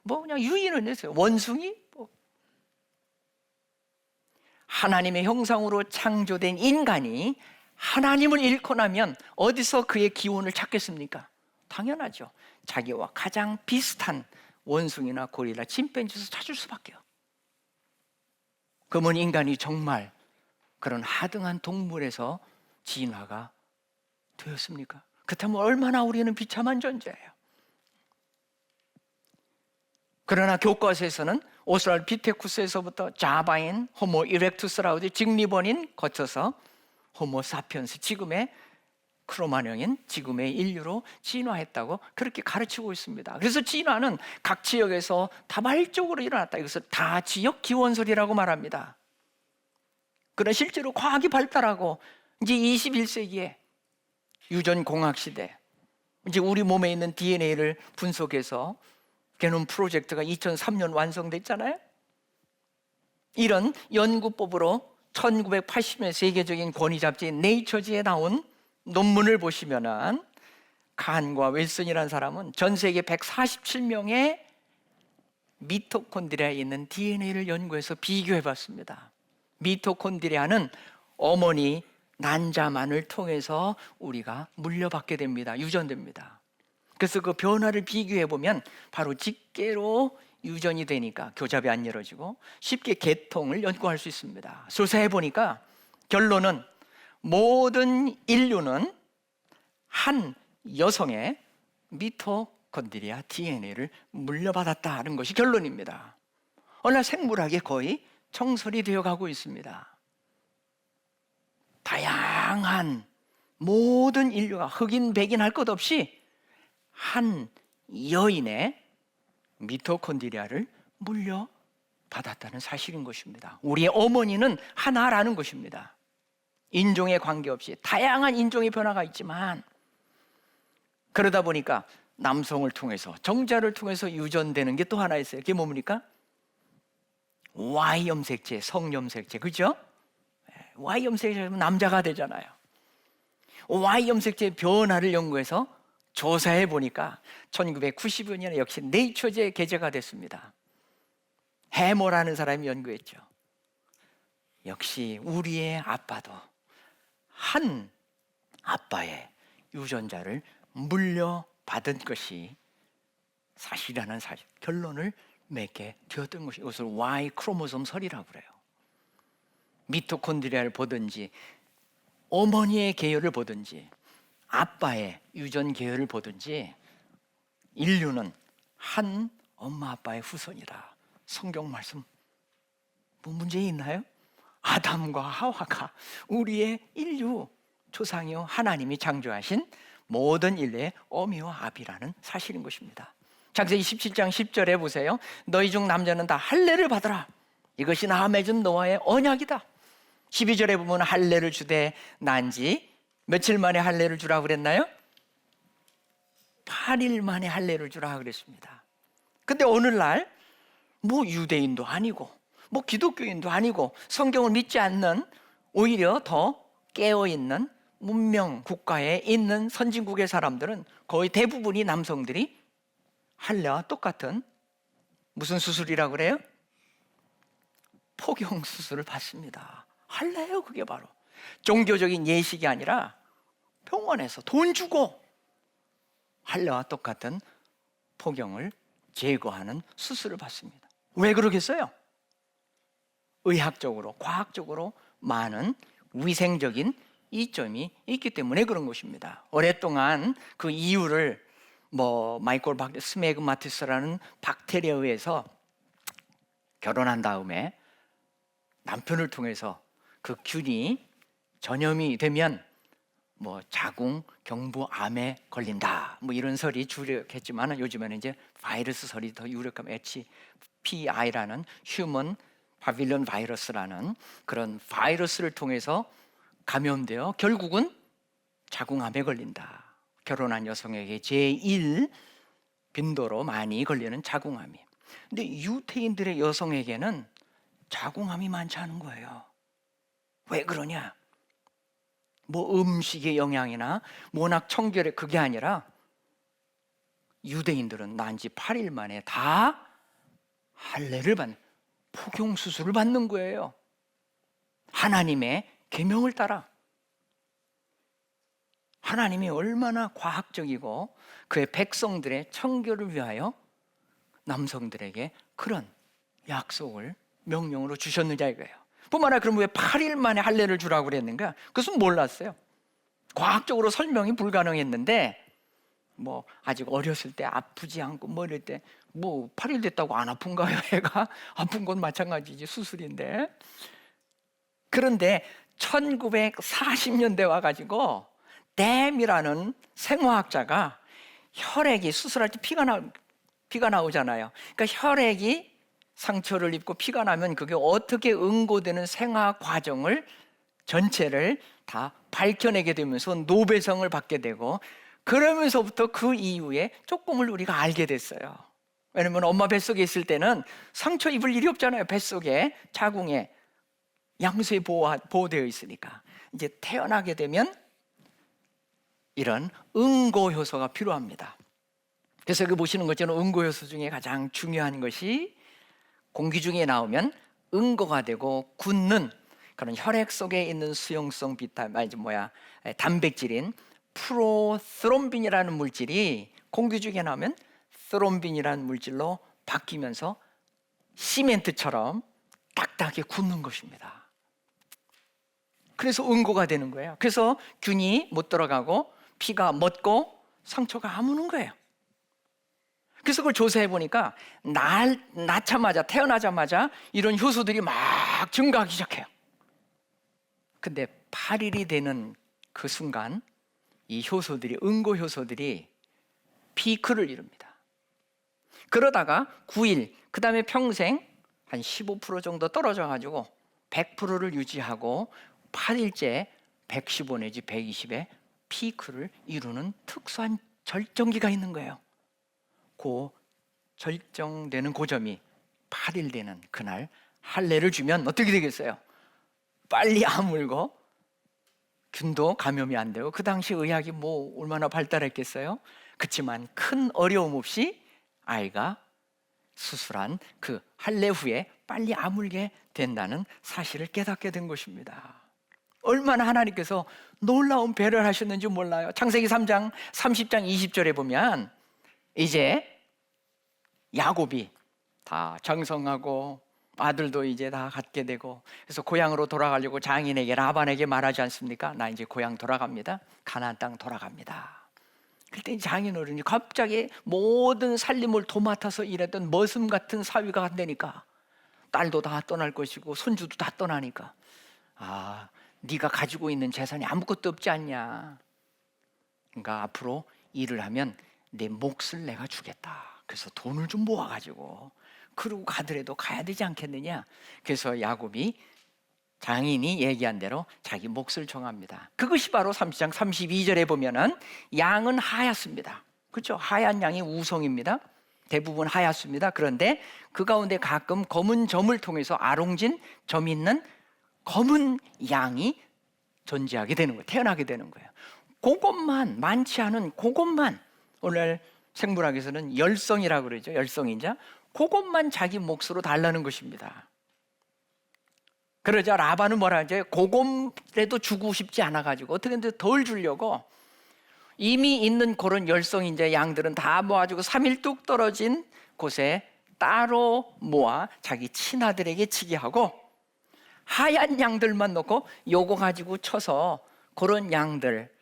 그냥 유인을 했어요. 원숭이. 하나님의 형상으로 창조된 인간이 하나님을 잃고 나면 어디서 그의 기원을 찾겠습니까? 당연하죠. 자기와 가장 비슷한 원숭이나 고릴라, 침팬지에서 찾을 수밖에요. 그러면 인간이 정말 그런 하등한 동물에서 진화가 되었습니까? 그렇다면 얼마나 우리는 비참한 존재예요. 그러나 교과서에서는 오스트랄피테쿠스에서부터 자바인, 호모 이렉투스라고 직리본인 거쳐서 호모 사피엔스, 지금의 크로마뇽인 지금의 인류로 진화했다고 그렇게 가르치고 있습니다. 그래서 진화는 각 지역에서 다발적으로 일어났다. 이것을 다지역 기원설이라고 말합니다. 그러나 실제로 과학이 발달하고 이제 21세기에 유전공학 시대, 이제 우리 몸에 있는 DNA를 분석해서 게놈 프로젝트가 2003년 완성됐잖아요. 이런 연구법으로 1980년 세계적인 권위 잡지인 네이처지에 나온 논문을 보시면은 칸과 윌슨이라는 사람은 전 세계 147명의 미토콘드리아에 있는 DNA를 연구해서 비교해 봤습니다. 미토콘드리아는 어머니 난자만을 통해서 우리가 물려받게 됩니다. 유전됩니다. 그래서 그 변화를 비교해 보면 바로 직계로 유전이 되니까 교잡이 안 열어지고 쉽게 계통을 연구할 수 있습니다. 조사해 보니까 결론은 모든 인류는 한 여성의 미토콘드리아 DNA를 물려받았다는 것이 결론입니다. 오늘 생물학에 거의 정설이 되어가고 있습니다. 다양한 모든 인류가 흑인, 백인 할 것 없이 한 여인의 미토콘드리아를 물려받았다는 사실인 것입니다. 우리의 어머니는 하나라는 것입니다. 인종에 관계없이 다양한 인종의 변화가 있지만 그러다 보니까 남성을 통해서 정자를 통해서 유전되는 게 또 하나 있어요. 그게 뭡니까? Y 염색체, 성염색체, 그죠? Y 염색체는 남자가 되잖아요. Y 염색체의 변화를 연구해서 조사해 보니까 1995년에 역시 네이처지에 게재가 됐습니다. 해머라는 사람이 연구했죠. 역시 우리의 아빠도 한 아빠의 유전자를 물려받은 것이 사실이라는 사실, 결론을 맺게 되었던 것이, 이것을 Y 크로모솜설이라고 그래요. 미토콘드리아를 보든지 어머니의 계열을 보든지 아빠의 유전 계열을 보든지 인류는 한 엄마 아빠의 후손이다. 성경 말씀 뭐 문제 있나요? 아담과 하와가 우리의 인류 조상이요 하나님이 창조하신 모든 인류의 어미와 아비라는 사실인 것입니다. 창세기 17장 10절에 보세요. 너희 중 남자는 다 할례를 받으라. 이것이 나 맺은 노아의 언약이다. 12절에 보면 할례를 주되 난지 며칠 만에 할례를 주라고 그랬나요? 8일 만에 할례를 주라 그랬습니다. 근데 오늘날 뭐 유대인도 아니고 뭐 기독교인도 아니고 성경을 믿지 않는, 오히려 더 깨어있는 문명 국가에 있는 선진국의 사람들은 거의 대부분이 남성들이 할례와 똑같은 무슨 수술이라고 그래요? 포경 수술을 받습니다. 할례예요. 그게 바로 종교적인 예식이 아니라 병원에서 돈 주고 할례와 똑같은 포경을 제거하는 수술을 받습니다. 왜 그러겠어요? 의학적으로, 과학적으로 많은 위생적인 이점이 있기 때문에 그런 것입니다. 오랫동안 그 이유를 마이콜 스메그마티스라는 박테리아에 의해서 결혼한 다음에 남편을 통해서 그 균이 전염이 되면 자궁 경부암에 걸린다 이런 설이 주력했지만 요즘에는 이제 바이러스 설이 더 유력하면 HPI라는 휴먼 파빌리온 바이러스라는 그런 바이러스를 통해서 감염되어 결국은 자궁암에 걸린다. 결혼한 여성에게 제1 빈도로 많이 걸리는 자궁암이. 근데 유태인들의 여성에게는 자궁암이 많지 않은 거예요. 왜 그러냐? 음식의 영향이나 워낙 청결의 그게 아니라 유대인들은 난지 8일 만에 다 할례를 받는, 포경 수술을 받는 거예요. 하나님의 계명을 따라. 하나님이 얼마나 과학적이고 그의 백성들의 청결을 위하여 남성들에게 그런 약속을 명령으로 주셨느냐 이거예요. 뿐만 아니라 그럼 왜 8일 만에 할례를 주라고 그랬는가? 그것은 몰랐어요. 과학적으로 설명이 불가능했는데 뭐 아직 어렸을 때 아프지 않고 뭐 이럴 때 뭐 8일 됐다고 안 아픈가요? 애가 아픈 건 마찬가지지, 수술인데. 그런데 1940년대 와가지고 댐이라는 생화학자가 혈액이 수술할 때 피가 나오잖아요. 그러니까 혈액이 상처를 입고 피가 나면 그게 어떻게 응고되는 생화 과정을 전체를 다 밝혀내게 되면서 노벨상을 받게 되고, 그러면서부터 그 이후에 조금을 우리가 알게 됐어요. 왜냐면 엄마 뱃속에 있을 때는 상처 입을 일이 없잖아요. 뱃속에 자궁에 양수에 보호되어 있으니까. 이제 태어나게 되면 이런 응고효소가 필요합니다. 그래서 여기 보시는 것처럼 응고효소 중에 가장 중요한 것이 공기 중에 나오면 응고가 되고 굳는 그런 혈액 속에 있는 수용성 단백질인 프로스롬빈이라는 물질이 공기 중에 나오면 스롬빈이라는 물질로 바뀌면서 시멘트처럼 딱딱하게 굳는 것입니다. 그래서 응고가 되는 거예요. 그래서 균이 못 들어가고 피가 멎고 상처가 아무는 거예요. 그래서 그걸 조사해 보니까 태어나자마자 이런 효소들이 막 증가하기 시작해요. 근데 8일이 되는 그 순간 이 효소들이, 응고 효소들이 피크를 이룹니다. 그러다가 9일, 그 다음에 평생 한 15% 정도 떨어져 가지고 100%를 유지하고 8일째 115 내지 120의 피크를 이루는 특수한 절정기가 있는 거예요. 그 절정되는 고점이 8일 되는 그날 할례를 주면 어떻게 되겠어요? 빨리 아물고 균도 감염이 안 되고, 그 당시 의학이 뭐 얼마나 발달했겠어요? 그렇지만 큰 어려움 없이 아이가 수술한 그 할례 후에 빨리 아물게 된다는 사실을 깨닫게 된 것입니다. 얼마나 하나님께서 놀라운 배려를 하셨는지 몰라요. 창세기 3장 30장 20절에 보면 이제 야곱이 다 장성하고 아들도 이제 다 갖게 되고, 그래서 고향으로 돌아가려고 장인에게, 라반에게 말하지 않습니까? 나 이제 고향 돌아갑니다. 가나안 땅 돌아갑니다. 그때 장인 어른이 갑자기 모든 살림을 도맡아서 일했던 머슴 같은 사위가 간다니까. 딸도 다 떠날 것이고 손주도 다 떠나니까, 아, 네가 가지고 있는 재산이 아무것도 없지 않냐. 그러니까 앞으로 일을 하면 내 몫을 내가 주겠다. 그래서 돈을 좀 모아가지고 그러고 가더라도 가야 되지 않겠느냐. 그래서 야곱이 장인이 얘기한 대로 자기 몫을 정합니다. 그것이 바로 30장 32절에 보면은 양은 하얗습니다. 그렇죠? 하얀 양이 우성입니다. 대부분 하얗습니다. 그런데 그 가운데 가끔 검은 점을 통해서 아롱진 점 있는 검은 양이 존재하게 되는 거예요. 태어나게 되는 거예요. 그것만, 많지 않은 그것만, 오늘 생물학에서는 열성이라고 그러죠. 열성인자. 그것만 자기 몫으로 달라는 것입니다. 그러자 라반은 뭐라 하죠? 그것라도 주고 싶지 않아가지고 어떻게든 덜 주려고 이미 있는 그런 열성인자 양들은 다 모아주고 3일 뚝 떨어진 곳에 따로 모아 자기 친아들에게 치게 하고, 하얀 양들만 놓고 요거 가지고 쳐서 그런 양들,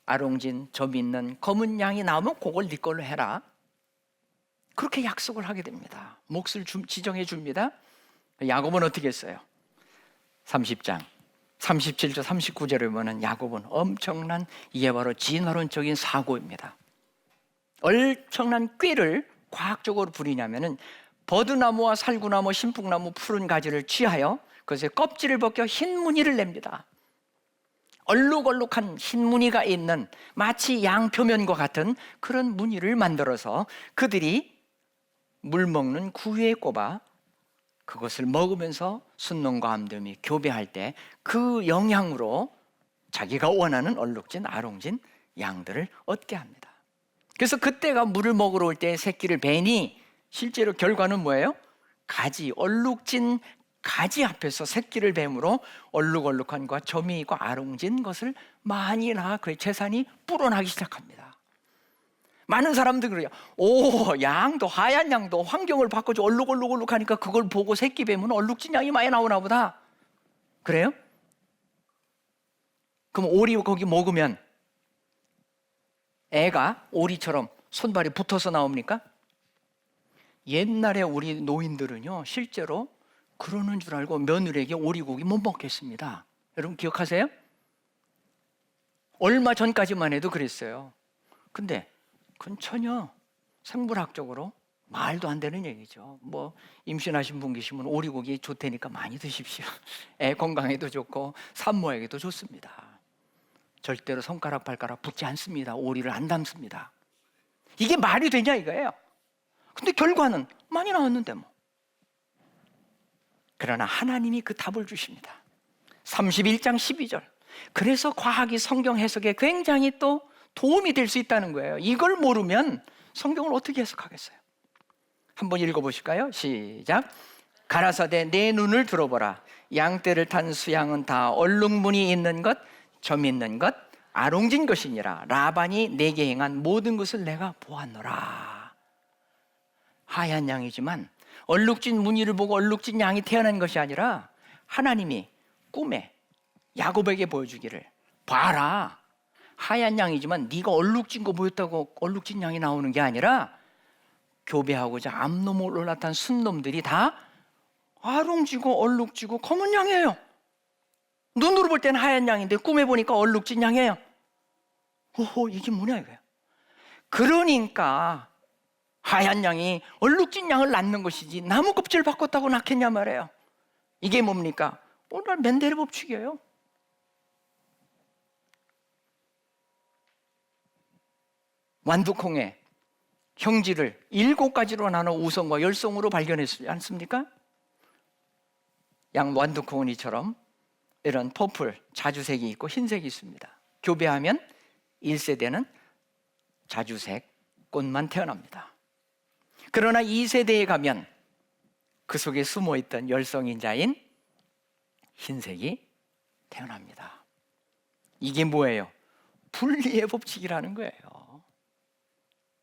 아롱진 점 있는 검은 양이 나오면 그걸 네 걸로 해라. 그렇게 약속을 하게 됩니다. 몫을 지정해 줍니다. 야곱은 어떻게 했어요? 30장 37절 39절에 보면 야곱은 엄청난, 이게 바로 진화론적인 사고입니다. 엄청난 꾀를 과학적으로 부리냐면은 버드나무와 살구나무, 신풍나무 푸른 가지를 취하여 그것에 껍질을 벗겨 흰 무늬를 냅니다. 얼룩얼룩한 흰 무늬가 있는 마치 양 표면과 같은 그런 무늬를 만들어서 그들이 물 먹는 구유에 꼽아 그것을 먹으면서 순놈과 암됨이 교배할 때 그 영향으로 자기가 원하는 얼룩진, 아롱진 양들을 얻게 합니다. 그래서 그때가 물을 먹으러 올 때 새끼를 베니, 실제로 결과는 뭐예요? 가지, 얼룩진 가지 앞에서 새끼를 뱀으로 얼룩얼룩한 것과 점이 있고 아롱진 것을 많이 낳아 그의 재산이 불어나기 시작합니다. 많은 사람들이 그래요. 오, 양도, 하얀 양도 환경을 바꿔줘 얼룩얼룩하니까 그걸 보고 새끼 뱀은 얼룩진 양이 많이 나오나 보다. 그래요? 그럼 오리 고기 먹으면 애가 오리처럼 손발이 붙어서 나옵니까? 옛날에 우리 노인들은요, 실제로 그러는 줄 알고 며느리에게 오리고기 못 먹겠습니다. 여러분 기억하세요? 얼마 전까지만 해도 그랬어요. 근데 그건 전혀 생물학적으로 말도 안 되는 얘기죠. 뭐 임신하신 분 계시면 오리고기 좋다니까 많이 드십시오. 애 건강에도 좋고 산모에게도 좋습니다. 절대로 손가락 발가락 붙지 않습니다. 오리를 안 담습니다. 이게 말이 되냐 이거예요. 근데 결과는 많이 나왔는데 뭐. 그러나 하나님이 그 답을 주십니다. 31장 12절. 그래서 과학이 성경 해석에 굉장히 또 도움이 될 수 있다는 거예요. 이걸 모르면 성경을 어떻게 해석하겠어요? 한번 읽어보실까요? 시작. 가라사대 내 눈을 들어보라. 양떼를 탄 수양은 다 얼룩무늬 있는 것, 점 있는 것, 아롱진 것이니라. 라반이 내게 행한 모든 것을 내가 보았노라. 하얀 양이지만 얼룩진 무늬를 보고 얼룩진 양이 태어난 것이 아니라 하나님이 꿈에 야곱에게 보여주기를, 봐라, 하얀 양이지만 네가 얼룩진 거 보였다고 얼룩진 양이 나오는 게 아니라 교배하고자 암놈을 올라탄 순놈들이 다 아롱지고 얼룩지고 검은 양이에요. 눈으로 볼 때는 하얀 양인데 꿈에 보니까 얼룩진 양이에요. 오호, 이게 뭐냐 이거예요. 그러니까 하얀 양이 얼룩진 양을 낳는 것이지 나무 껍질을 바꿨다고 낳겠냐 말이에요. 이게 뭡니까? 오늘 멘델의 법칙이에요. 완두콩에 형질을 7가지로 나눠 우성과 열성으로 발견했지 않습니까? 양 완두콩은 이처럼 이런 퍼플, 자주색이 있고 흰색이 있습니다. 교배하면 1세대는 자주색 꽃만 태어납니다. 그러나 2세대에 가면 그 속에 숨어있던 열성인자인 흰색이 태어납니다. 이게 뭐예요? 분리의 법칙이라는 거예요.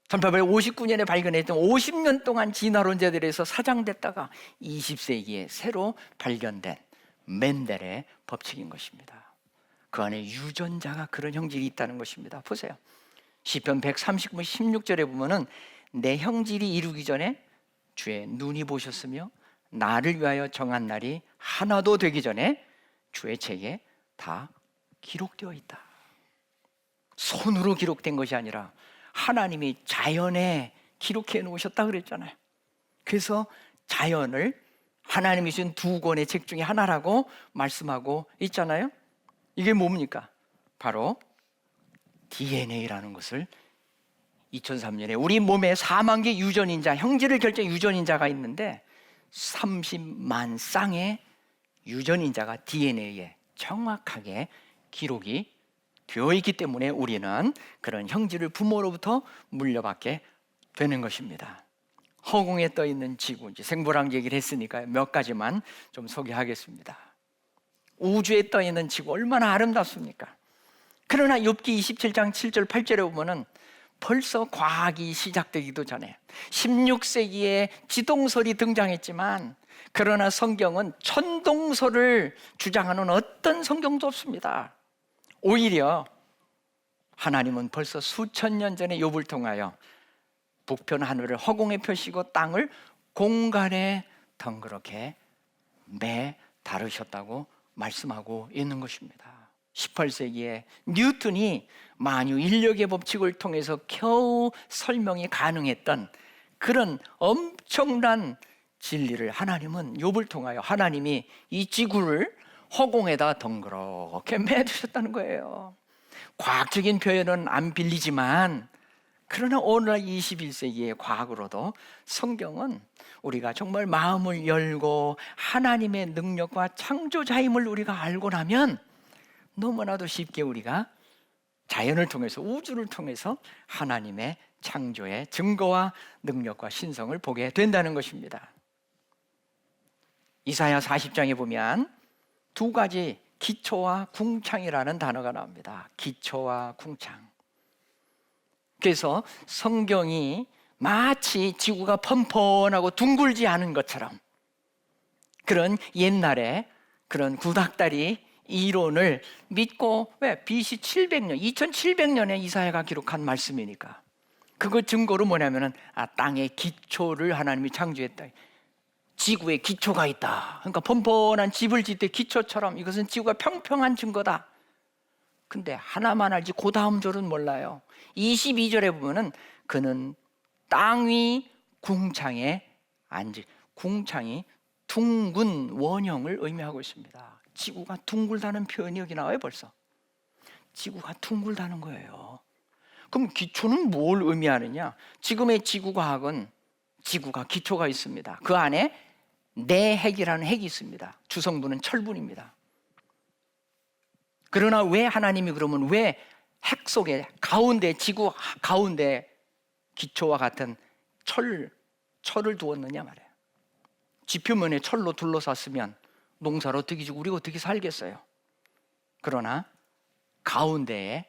1859년에 발견했던 50년 동안 진화론자들에서 사장됐다가 20세기에 새로 발견된 멘델의 법칙인 것입니다. 그 안에 유전자가 그런 형질이 있다는 것입니다. 보세요. 시편 139편 16절에 보면은 내 형질이 이루기 전에 주의 눈이 보셨으며 나를 위하여 정한 날이 하나도 되기 전에 주의 책에 다 기록되어 있다. 손으로 기록된 것이 아니라 하나님이 자연에 기록해 놓으셨다 그랬잖아요. 그래서 자연을 하나님이 주신 2권의 책 중에 하나라고 말씀하고 있잖아요. 이게 뭡니까? 바로 DNA라는 것을 2003년에 우리 몸에 4만 개 유전인자, 형질을 결정 유전인자가 있는데 30만 쌍의 유전인자가 DNA에 정확하게 기록이 되어 있기 때문에 우리는 그런 형질을 부모로부터 물려받게 되는 것입니다. 허공에 떠 있는 지구, 이제 생물학 얘기를 했으니까 몇 가지만 좀 소개하겠습니다. 우주에 떠 있는 지구 얼마나 아름답습니까? 그러나 욥기 27장 7절 8절에 보면은 벌써 과학이 시작되기도 전에 16세기에 지동설이 등장했지만 그러나 성경은 천동설을 주장하는 어떤 성경도 없습니다. 오히려 하나님은 벌써 수천 년 전에 욥을 통하여 북편 하늘을 허공에 펴시고 땅을 공간에 덩그렇게 매 다루셨다고 말씀하고 있는 것입니다. 18세기에 뉴턴이 만유 인력의 법칙을 통해서 겨우 설명이 가능했던 그런 엄청난 진리를 하나님은 욥을 통하여 하나님이 이 지구를 허공에다 덩그렇게 매두셨다는 거예요. 과학적인 표현은 안 빌리지만 그러나 오늘날 21세기의 과학으로도 성경은 우리가 정말 마음을 열고 하나님의 능력과 창조자임을 우리가 알고 나면 너무나도 쉽게 우리가 자연을 통해서 우주를 통해서 하나님의 창조의 증거와 능력과 신성을 보게 된다는 것입니다. 이사야 40장에 보면 2가지 기초와 궁창이라는 단어가 나옵니다. 기초와 궁창. 그래서 성경이 마치 지구가 펀펀하고 둥글지 않은 것처럼 그런 옛날에 그런 구닥다리 이론을 믿고, 왜? BC 700년, 2700년에 이사야가 기록한 말씀이니까. 그거 증거로 뭐냐면은 땅의 기초를 하나님이 창조했다. 지구에 기초가 있다. 그러니까 뻔뻔한 집을 짓을 때 기초처럼 이것은 지구가 평평한 증거다. 근데 하나만 알지 그 다음 절은 몰라요. 22절에 보면은 그는 땅 위 궁창에 궁창이 둥근 원형을 의미하고 있습니다. 지구가 둥글다는 표현이 여기 나와요. 벌써 지구가 둥글다는 거예요. 그럼 기초는 뭘 의미하느냐? 지금의 지구과학은 지구가 기초가 있습니다. 그 안에 내핵이라는 핵이 있습니다. 주성분은 철분입니다. 그러나 왜 하나님이 그러면 왜 핵 속에 가운데, 지구 가운데 기초와 같은 철을 두었느냐 말이에요. 지표면에 철로 둘러쌌으면 농사를 어떻게 지고 우리가 어떻게 살겠어요? 그러나 가운데에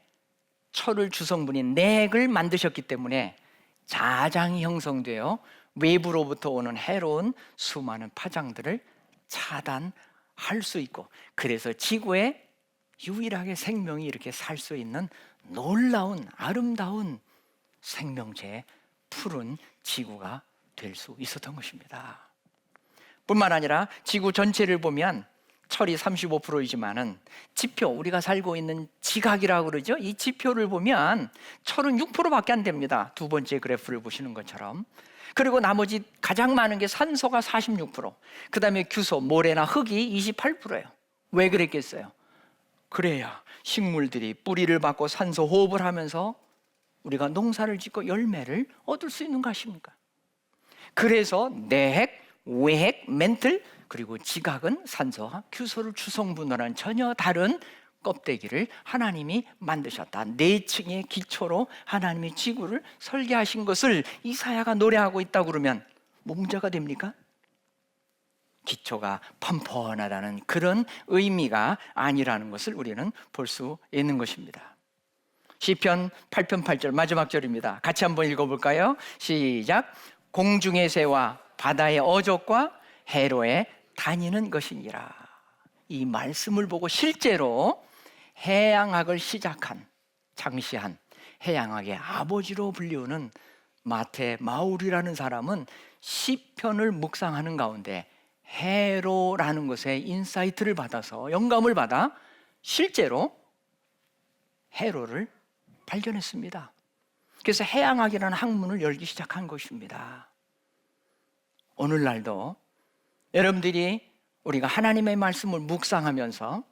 철을 주성분인 내핵을 만드셨기 때문에 자장이 형성되어 외부로부터 오는 해로운 수많은 파장들을 차단할 수 있고, 그래서 지구에 유일하게 생명이 이렇게 살 수 있는 놀라운 아름다운 생명체의 푸른 지구가 될 수 있었던 것입니다. 뿐만 아니라 지구 전체를 보면 철이 35%이지만은 지표, 우리가 살고 있는 지각이라고 그러죠. 이 지표를 보면 철은 6%밖에 안 됩니다. 두 번째 그래프를 보시는 것처럼. 그리고 나머지 가장 많은 게 산소가 46%, 그 다음에 규소, 모래나 흙이 28%예요. 왜 그랬겠어요? 그래야 식물들이 뿌리를 받고 산소 호흡을 하면서 우리가 농사를 짓고 열매를 얻을 수 있는 것입니까? 그래서 내핵, 외핵, 멘틀, 그리고 지각은 산소와 규소를 주성분으로 한 전혀 다른 껍데기를 하나님이 만드셨다. 네 층의 기초로 하나님이 지구를 설계하신 것을 이사야가 노래하고 있다고 그러면 뭐 문제가 됩니까? 기초가 펀펀하다는 그런 의미가 아니라는 것을 우리는 볼 수 있는 것입니다. 시편 8편 8절 마지막 절입니다. 같이 한번 읽어볼까요? 시작. 공중의 새와 바다의 어족과 해로에 다니는 것이니라. 이 말씀을 보고 실제로 해양학을 창시한 해양학의 아버지로 불리우는 마테 마울이라는 사람은 시편을 묵상하는 가운데 해로라는 것에 인사이트를 받아서 영감을 받아 실제로 해로를 발견했습니다. 그래서 해양학이라는 학문을 열기 시작한 것입니다. 오늘날도 여러분들이 우리가 하나님의 말씀을 묵상하면서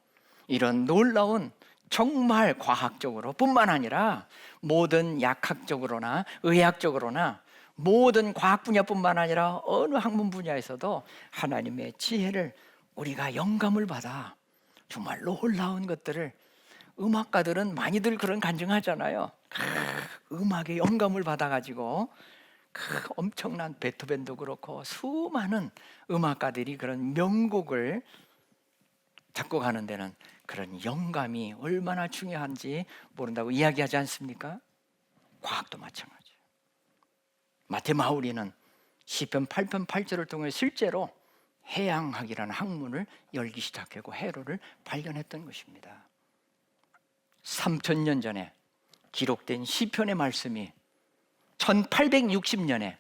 이런 놀라운 정말 과학적으로 뿐만 아니라 모든 약학적으로나 의학적으로나 모든 과학 분야뿐만 아니라 어느 학문 분야에서도 하나님의 지혜를 우리가 영감을 받아 정말 놀라운 것들을, 음악가들은 많이들 그런 간증하잖아요. 음악의 영감을 받아가지고 엄청난 베토벤도 그렇고 수많은 음악가들이 그런 명곡을 작곡하는 데는 그런 영감이 얼마나 중요한지 모른다고 이야기하지 않습니까? 과학도 마찬가지예요. 마테마우리는 시편 8편 8절을 통해 실제로 해양학이라는 학문을 열기 시작하고 해로를 발견했던 것입니다. 3000년 전에 기록된 시편의 말씀이 1860년에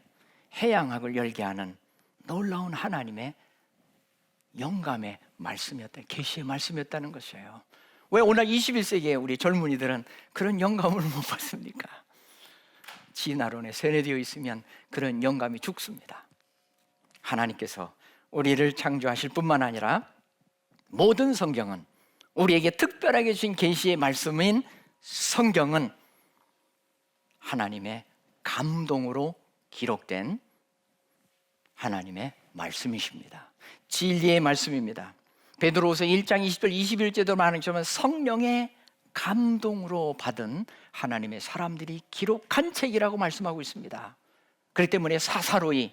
해양학을 열게 하는 놀라운 하나님의 영감의 말씀이었다, 계시의 말씀이었다는 것이에요. 왜 오늘 21세기에 우리 젊은이들은 그런 영감을 못 받습니까? 진화론에 세뇌되어 있으면 그런 영감이 죽습니다. 하나님께서 우리를 창조하실 뿐만 아니라 모든 성경은, 우리에게 특별하게 주신 계시의 말씀인 성경은 하나님의 감동으로 기록된 하나님의 말씀이십니다. 진리의 말씀입니다. 베드로후서 1장 20절 21절도 말하지만 성령의 감동으로 받은 하나님의 사람들이 기록한 책이라고 말씀하고 있습니다. 그렇기 때문에 사사로이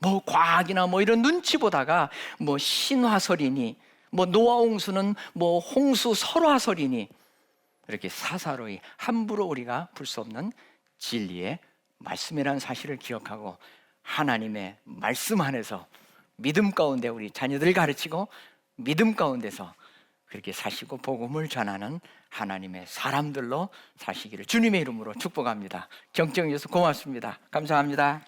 뭐 과학이나 뭐 이런 눈치 보다가 뭐 신화설이니 뭐 노아 홍수는 뭐 홍수 설화설이니 이렇게 사사로이 함부로 우리가 볼 수 없는 진리의 말씀이라는 사실을 기억하고 하나님의 말씀 안에서 믿음 가운데 우리 자녀들을 가르치고 믿음 가운데서 그렇게 사시고 복음을 전하는 하나님의 사람들로 사시기를 주님의 이름으로 축복합니다. 경청해 주셔서 고맙습니다. 감사합니다.